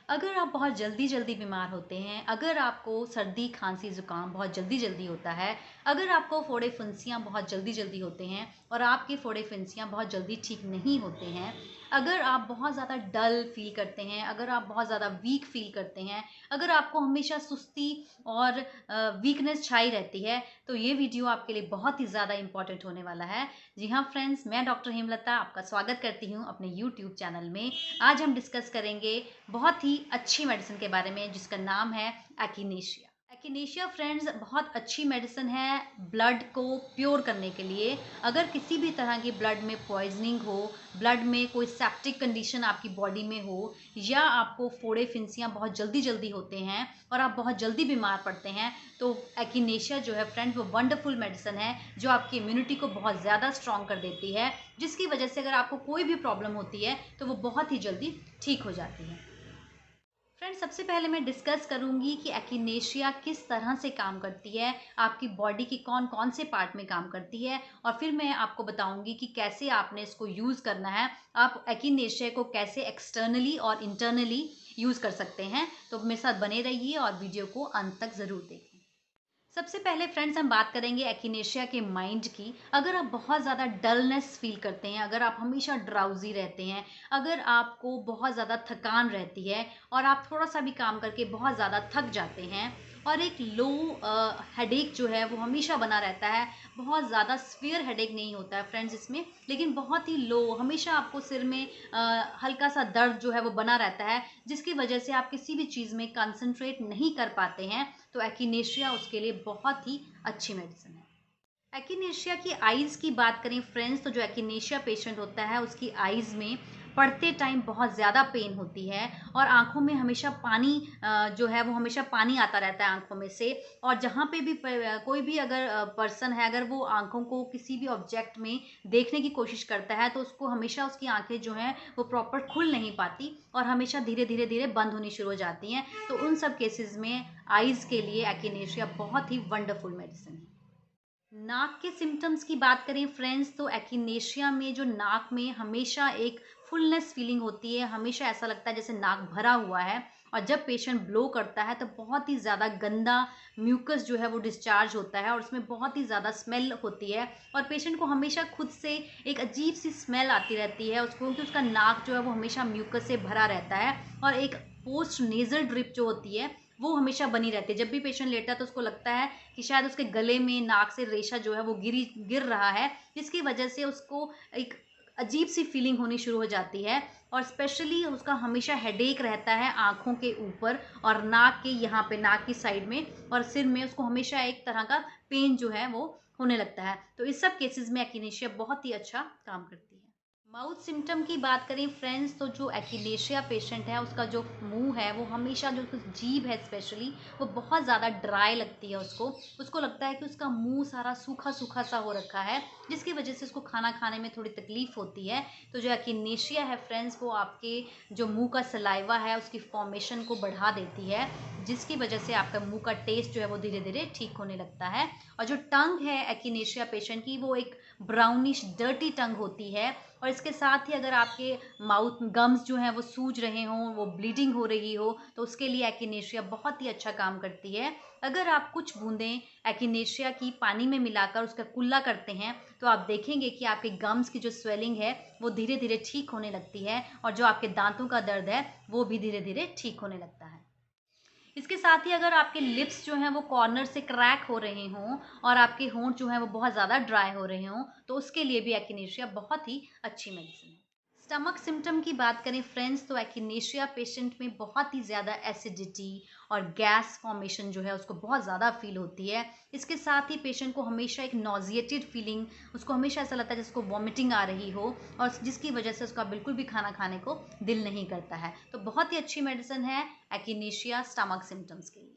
अगर आप बहुत जल्दी-जल्दी बीमार होते हैं, अगर आपको सर्दी, खाँसी, ज़ुकाम बहुत जल्दी-जल्दी होता है, अगर आपको फोड़े-फुंसियाँ बहुत जल्दी-जल्दी होते हैं और आपके फोड़े-फुंसियाँ बहुत जल्दी ठीक नहीं होते हैं, अगर आप बहुत ज़्यादा डल फ़ील करते हैं, अगर आप बहुत ज़्यादा वीक फ़ील करते हैं, अगर आपको हमेशा सुस्ती और वीकनेस छाई रहती है, तो ये वीडियो आपके लिए बहुत ही ज़्यादा इम्पोर्टेंट होने वाला है। जी हाँ फ्रेंड्स, मैं डॉक्टर हेमलता आपका स्वागत करती हूँ अपने यूट्यूब चैनल में। आज हम डिस्कस करेंगे बहुत ही अच्छी मेडिसिन के बारे में जिसका नाम है एक्टिनेशिया। एक्टिनेशिया फ्रेंड्स बहुत अच्छी मेडिसिन है ब्लड को प्योर करने के लिए। अगर किसी भी तरह की ब्लड में पॉइजनिंग हो, ब्लड में कोई सेप्टिक कंडीशन आपकी बॉडी में हो, या आपको फोड़े फिंसियाँ बहुत जल्दी जल्दी होते हैं और आप बहुत जल्दी बीमार पड़ते हैं, तो एक्टिनेशिया जो है फ्रेंड्स वो वंडरफुल मेडिसिन है जो आपकी इम्यूनिटी को बहुत ज़्यादा स्ट्रॉन्ग कर देती है, जिसकी वजह से अगर आपको कोई भी प्रॉब्लम होती है तो वो बहुत ही जल्दी ठीक हो जाती है। फ्रेंड्स, सबसे पहले मैं डिस्कस करूंगी कि एक्टिनेशिया किस तरह से काम करती है, आपकी बॉडी की कौन कौन से पार्ट में काम करती है, और फिर मैं आपको बताऊंगी कि कैसे आपने इसको यूज़ करना है। आप एक्टिनेशिया को कैसे एक्सटर्नली और इंटरनली यूज़ कर सकते हैं। तो मेरे साथ बने रहिए और वीडियो को अंत तक ज़रूर देखें। सबसे पहले फ्रेंड्स हम बात करेंगे एक्टिनेशिया के माइंड की। अगर आप बहुत ज़्यादा डलनेस फील करते हैं, अगर आप हमेशा ड्राउजी रहते हैं, अगर आपको बहुत ज़्यादा थकान रहती है और आप थोड़ा सा भी काम करके बहुत ज़्यादा थक जाते हैं, और एक लो हेडेक जो है वो हमेशा बना रहता है, बहुत ज़्यादा स्फीयर हेडेक नहीं होता है फ्रेंड्स इसमें, लेकिन बहुत ही लो, हमेशा आपको सिर में हल्का सा दर्द जो है वो बना रहता है, जिसकी वजह से आप किसी भी चीज़ में कंसंट्रेट नहीं कर पाते हैं, तो एक्टिनेशिया उसके लिए बहुत ही अच्छी मेडिसिन है। एक्टिनेशिया की आईज की बात करें फ्रेंड्स, तो जो एक्टिनेशिया पेशेंट होता है उसकी आईज में पढ़ते टाइम बहुत ज़्यादा पेन होती है और आंखों में हमेशा पानी जो है वो हमेशा पानी आता रहता है आंखों में से। और जहाँ पे भी कोई भी अगर पर्सन है, अगर वो आंखों को किसी भी ऑब्जेक्ट में देखने की कोशिश करता है, तो उसको हमेशा उसकी आंखें जो हैं वो प्रॉपर खुल नहीं पाती और हमेशा धीरे धीरे धीरे बंद होनी शुरू हो जाती हैं। तो उन सब केसेस में आईज के लिए एक्टिनेशिया बहुत ही वंडरफुल मेडिसिन है। नाक के सिम्टम्स की बात करें फ्रेंड्स, तो एक्टिनेशिया में जो नाक में हमेशा एक फुलनेस फीलिंग होती है, हमेशा ऐसा लगता है जैसे नाक भरा हुआ है, और जब पेशेंट ब्लो करता है तो बहुत ही ज़्यादा गंदा म्यूकस जो है वो डिस्चार्ज होता है और उसमें बहुत ही ज़्यादा स्मेल होती है, और पेशेंट को हमेशा खुद से एक अजीब सी स्मेल आती रहती है उसको, क्योंकि उसका नाक जो है वो हमेशा म्यूकस से भरा रहता है, और एक पोस्ट नेजल ड्रिप जो होती है वो हमेशा बनी रहती है। जब भी पेशेंट लेटा है तो उसको लगता है कि शायद उसके गले में नाक से रेशा जो है वो गिर रहा है, जिसकी वजह से उसको एक अजीब सी फीलिंग होनी शुरू हो जाती है। और स्पेशली उसका हमेशा हेडेक रहता है आंखों के ऊपर और नाक के यहाँ पे, नाक की साइड में और सिर में उसको हमेशा एक तरह का पेन जो है वो होने लगता है। तो इस सब केसेस में एक्टिनेशिया बहुत ही अच्छा काम करती है। माउथ सिम्टम की बात करें फ्रेंड्स, तो जो एक्टिनेशिया पेशेंट है उसका जो मुंह है वो हमेशा, जो जीभ है स्पेशली, वो बहुत ज़्यादा ड्राई लगती है उसको। उसको लगता है कि उसका मुंह सारा सूखा सूखा सा हो रखा है, जिसकी वजह से उसको खाना खाने में थोड़ी तकलीफ होती है। तो जो एक्टिनेशिया है फ्रेंड्स, वो आपके जो मुंह का सलाइवा है उसकी फॉर्मेशन को बढ़ा देती है, जिसकी वजह से आपका मुंह का टेस्ट जो है वो धीरे धीरे ठीक होने लगता है। और जो टंग है एक्टिनेशिया पेशेंट की, वो एक ब्राउनिश डर्टी टंग होती है, और इसके साथ ही अगर आपके माउथ गम्स जो हैं वो सूज रहे हों, वो ब्लीडिंग हो रही हो, तो उसके लिए एक्टिनेशिया बहुत ही अच्छा काम करती है। अगर आप कुछ बूंदें एक्टिनेशिया की पानी में मिलाकर उसका कुल्ला करते हैं, तो आप देखेंगे कि आपके गम्स की जो स्वेलिंग है वो धीरे धीरे ठीक होने लगती है, और जो आपके दांतों का दर्द है वो भी धीरे धीरे ठीक होने लगता है। इसके साथ ही अगर आपके लिप्स जो हैं वो कॉर्नर से क्रैक हो रहे हों और आपके होंठ जो हैं वो बहुत ज़्यादा ड्राई हो रहे हों, तो उसके लिए भी एक्टिनेशिया बहुत ही अच्छी मेडिसिन है। स्टमक सिम्टम की बात करें फ्रेंड्स, तो एक्टिनेशिया पेशेंट में बहुत ही ज़्यादा एसिडिटी और गैस फॉर्मेशन जो है उसको बहुत ज़्यादा फील होती है। इसके साथ ही पेशेंट को हमेशा एक नॉजिएटेड फीलिंग, उसको हमेशा ऐसा लगता है जैसे उसको वॉमिटिंग आ रही हो, और जिसकी वजह से उसका बिल्कुल भी खाना खाने को दिल नहीं करता है। तो बहुत ही अच्छी मेडिसिन है एक्टिनेशिया स्टमक सिम्टम्स के लिए।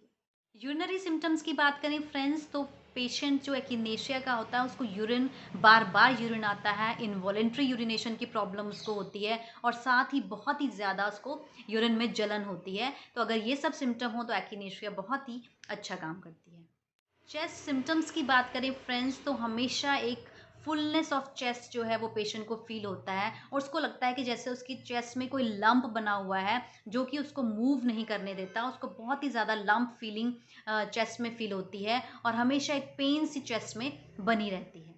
यूरिनरी सिम्टम्स की बात करें फ्रेंड्स, तो पेशेंट जो एक्टिनेशिया का होता है उसको यूरिन, बार बार यूरिन आता है, इनवॉलेंट्री यूरिनेशन की प्रॉब्लम उसको होती है, और साथ ही बहुत ही ज़्यादा उसको यूरिन में जलन होती है। तो अगर ये सब सिम्टम हो तो एक्टिनेशिया बहुत ही अच्छा काम करती है। चेस्ट सिम्टम्स की बात करें फ्रेंड्स, तो हमेशा एक फुलनेस ऑफ चेस्ट जो है वो पेशेंट को फील होता है और उसको लगता है कि जैसे उसकी चेस्ट में कोई लंप बना हुआ है जो कि उसको मूव नहीं करने देता। उसको बहुत ही ज़्यादा लंप फीलिंग चेस्ट में फील होती है और हमेशा एक पेन सी चेस्ट में बनी रहती है।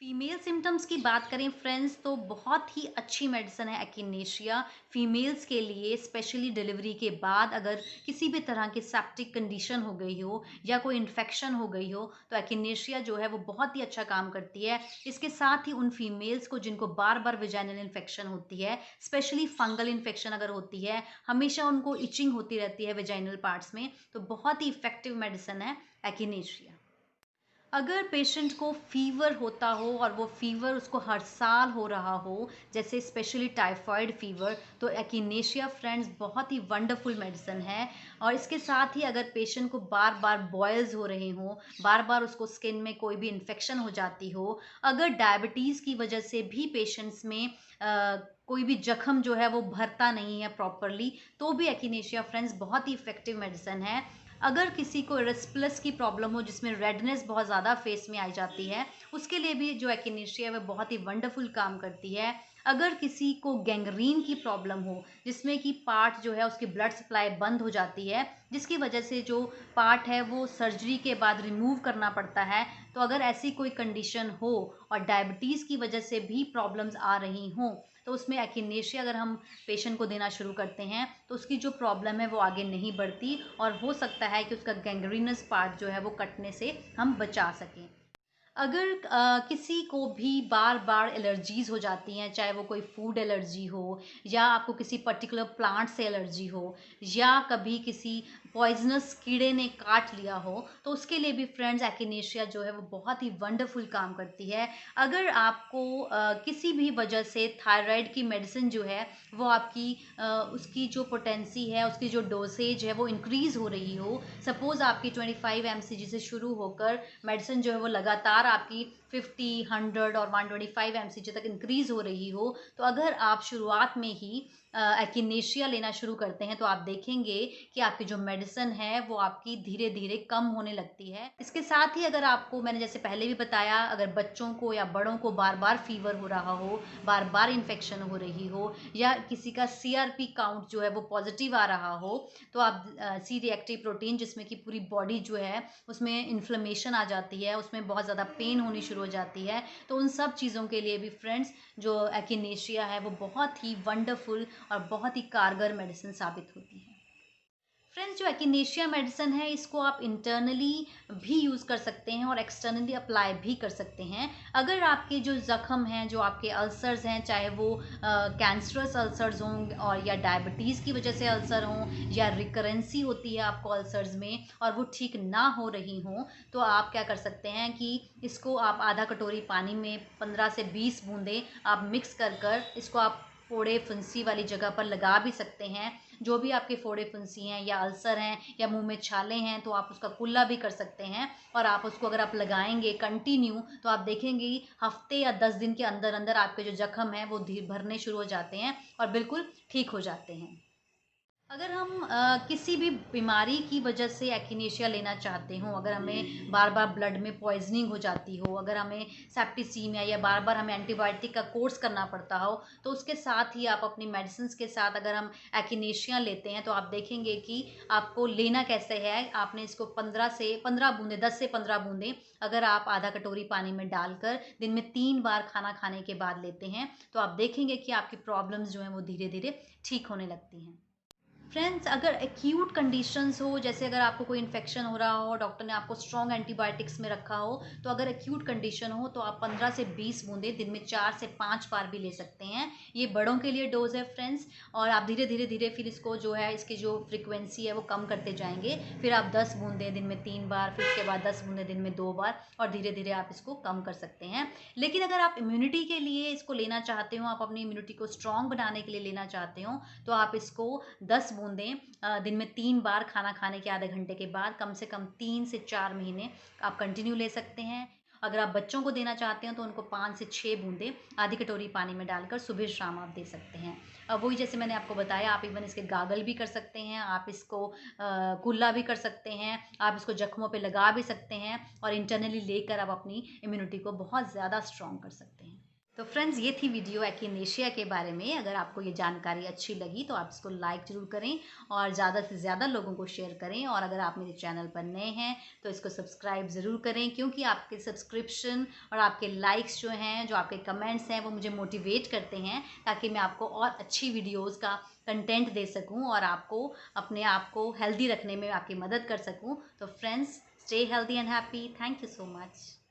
फीमेल सिम्टम्स की बात करें फ्रेंड्स, तो बहुत ही अच्छी मेडिसिन है एक्िनेशिया फीमेल्स के लिए, स्पेशली डिलीवरी के बाद अगर किसी भी तरह की सेप्टिक कंडीशन हो गई हो या कोई इन्फेक्शन हो गई हो तो एक्िनेशिया जो है वो बहुत ही अच्छा काम करती है। इसके साथ ही उन फीमेल्स को जिनको बार बार विजाइनल इन्फेक्शन होती है, स्पेशली फंगल इन्फेक्शन अगर होती है, हमेशा उनको इचिंग होती रहती है विजाइनल पार्ट्स में, तो बहुत ही इफेक्टिव मेडिसिन है एक्िनेशिया। अगर पेशेंट को फीवर होता हो और वो फीवर उसको हर साल हो रहा हो, जैसे स्पेशली टाइफाइड फीवर, तो एक्िनेशिया फ्रेंड्स बहुत ही वंडरफुल मेडिसिन है। और इसके साथ ही अगर पेशेंट को बार बार बॉयल्स हो रहे हों, बार बार उसको स्किन में कोई भी इन्फेक्शन हो जाती हो, अगर डायबिटीज़ की वजह से भी पेशेंट्स में कोई भी जख्म जो है वो भरता नहीं है प्रॉपरली, तो भी एक्िनेशिया फ्रेंड्स बहुत ही इफेक्टिव मेडिसिन है। अगर किसी को रेस्टलेस की प्रॉब्लम हो जिसमें रेडनेस बहुत ज़्यादा फेस में आई जाती है, उसके लिए भी जो एक्िनेशिया है वह बहुत ही वंडरफुल काम करती है। अगर किसी को गैंग्रीन की प्रॉब्लम हो जिसमें कि पार्ट जो है उसकी ब्लड सप्लाई बंद हो जाती है, जिसकी वजह से जो पार्ट है वो सर्जरी के बाद रिमूव करना पड़ता है, तो अगर ऐसी कोई कंडीशन हो और डायबिटीज़ की वजह से भी प्रॉब्लम्स आ रही हों, तो उसमें एक्िनेशिया अगर हम पेशेंट को देना शुरू करते हैं तो उसकी जो प्रॉब्लम है वो आगे नहीं बढ़ती और हो सकता है कि उसका गैंग्रीनस पार्ट जो है वो कटने से हम बचा सकें। अगर किसी को भी बार बार एलर्जीज़ हो जाती हैं, चाहे वो कोई फूड एलर्जी हो या आपको किसी पर्टिकुलर प्लांट से एलर्जी हो या कभी किसी पॉइजनस कीड़े ने काट लिया हो, तो उसके लिए भी फ्रेंड्स एक्िनेशिया जो है वो बहुत ही वंडरफुल काम करती है। अगर आपको किसी भी वजह से थायराइड की मेडिसिन जो है वो आपकी उसकी जो पोटेंसी है, उसकी जो डोसेज है वो इंक्रीज़ हो रही हो, सपोज़ आपकी 25 mcg से शुरू होकर मेडिसिन जो है वो लगातार आपकी 50, 100 और 125 mcg तक इंक्रीज हो रही हो, तो अगर आप शुरुआत में ही एक्िनेशिया लेना शुरू करते हैं तो आप देखेंगे कि आपकी जो मेडिसिन है वो आपकी धीरे धीरे कम होने लगती है। इसके साथ ही अगर आपको, मैंने जैसे पहले भी बताया, अगर बच्चों को या बड़ों को बार बार फीवर हो रहा हो, बार बार इन्फेक्शन हो रही हो या किसी का CRP काउंट जो है वो पॉजिटिव आ रहा हो, तो आप सी रिएक्टिव प्रोटीन, जिसमें कि पूरी बॉडी जो है उसमें इन्फ्लेमेशन आ जाती है, उसमें बहुत ज़्यादा पेन होनी शुरू हो जाती है, तो उन सब चीज़ों के लिए भी फ्रेंड्स जो एक्िनेशिया है वो बहुत ही वंडरफुल और बहुत ही कारगर मेडिसिन साबित होती है। फ्रेंड्स, जो एक्िनेशिया मेडिसिन है इसको आप इंटरनली भी यूज़ कर सकते हैं और एक्सटर्नली अप्लाई भी कर सकते हैं। अगर आपके जो ज़ख्म हैं, जो आपके अल्सर्स हैं, चाहे वो कैंसरस अल्सर्स हों और या डायबिटीज़ की वजह से अल्सर हों या रिकरेंसी होती है आपको अल्सर्स में और वो ठीक ना हो रही हों, तो आप क्या कर सकते हैं कि इसको आप आधा कटोरी पानी में 15 से 20 बूंदें आप मिक्स कर कर इसको आप फोड़े फुंसी वाली जगह पर लगा भी सकते हैं। जो भी आपके फोड़े फुंसी हैं या अल्सर हैं या मुंह में छाले हैं, तो आप उसका कुल्ला भी कर सकते हैं और आप उसको अगर आप लगाएंगे कंटिन्यू, तो आप देखेंगे हफ्ते या 10 दिन के अंदर अंदर आपके जो जख्म हैं वो धीरे भरने शुरू हो जाते हैं और बिल्कुल ठीक हो जाते हैं। अगर हम किसी भी बीमारी की वजह से एक्िनेशिया लेना चाहते हों, अगर हमें बार बार ब्लड में पॉइजनिंग हो जाती हो, अगर हमें सेप्टिसीमिया या बार बार हमें एंटीबायोटिक का कोर्स करना पड़ता हो, तो उसके साथ ही आप अपनी मेडिसिन के साथ अगर हम एक्िनेशिया लेते हैं तो आप देखेंगे कि आपको लेना कैसे है। आपने इसको 15 बूंदें, 10 से 15 बूंदें अगर आप आधा कटोरी पानी में डालकर दिन में 3 बार खाना खाने के बाद लेते हैं, तो आप देखेंगे कि आपकी प्रॉब्लम्स जो हैं वो धीरे धीरे ठीक होने लगती हैं। फ्रेंड्स, अगर एक्यूट कंडीशंस हो, जैसे अगर आपको कोई इन्फेक्शन हो रहा हो, डॉक्टर ने आपको स्ट्रॉन्ग एंटीबायोटिक्स में रखा हो, तो अगर एक्यूट कंडीशन हो तो आप 15 से 20 बूंदें दिन में 4 से 5 बार भी ले सकते हैं। ये बड़ों के लिए डोज है फ्रेंड्स, और आप धीरे धीरे धीरे फिर इसको जो है इसकी जो फ्रिक्वेंसी है वो कम करते जाएंगे। फिर आप 10 बूंदें दिन में 3 बार, फिर उसके बाद 10 बूंदें दिन में 2 बार, और धीरे धीरे आप इसको कम कर सकते हैं। लेकिन अगर आप इम्यूनिटी के लिए इसको लेना चाहते हो, आप अपनी इम्यूनिटी को स्ट्रॉन्ग बनाने के लिए लेना चाहते हो, तो आप इसको 10 बूंदें दिन में 3 बार खाना खाने के आधे घंटे के बाद कम से कम 3 से 4 महीने आप कंटिन्यू ले सकते हैं। अगर आप बच्चों को देना चाहते हैं तो उनको 5 से 6 बूंदें आधी कटोरी पानी में डालकर सुबह शाम आप दे सकते हैं। अब वही जैसे मैंने आपको बताया, आप इवन इसके गागल भी कर सकते हैं, आप इसको कुल्ला भी कर सकते हैं, आप इसको जख्मों पे लगा भी सकते हैं और इंटरनली लेकर आप अपनी इम्यूनिटी को बहुत ज़्यादा स्ट्रॉन्ग कर सकते हैं। तो फ्रेंड्स, ये थी वीडियो एक्टिनेशिया के बारे में। अगर आपको ये जानकारी अच्छी लगी तो आप इसको लाइक ज़रूर करें और ज़्यादा से ज़्यादा लोगों को शेयर करें। और अगर आप मेरे चैनल पर नए हैं तो इसको सब्सक्राइब ज़रूर करें, क्योंकि आपके सब्सक्रिप्शन और आपके लाइक्स जो हैं, जो आपके कमेंट्स हैं, वो मुझे मोटिवेट करते हैं ताकि मैं आपको और अच्छी वीडियोज़ का कंटेंट दे सकूँ और आपको अपने आप को हेल्दी रखने में आपकी मदद कर सकूँ। तो friends, stay healthy and happy. Thank you so much.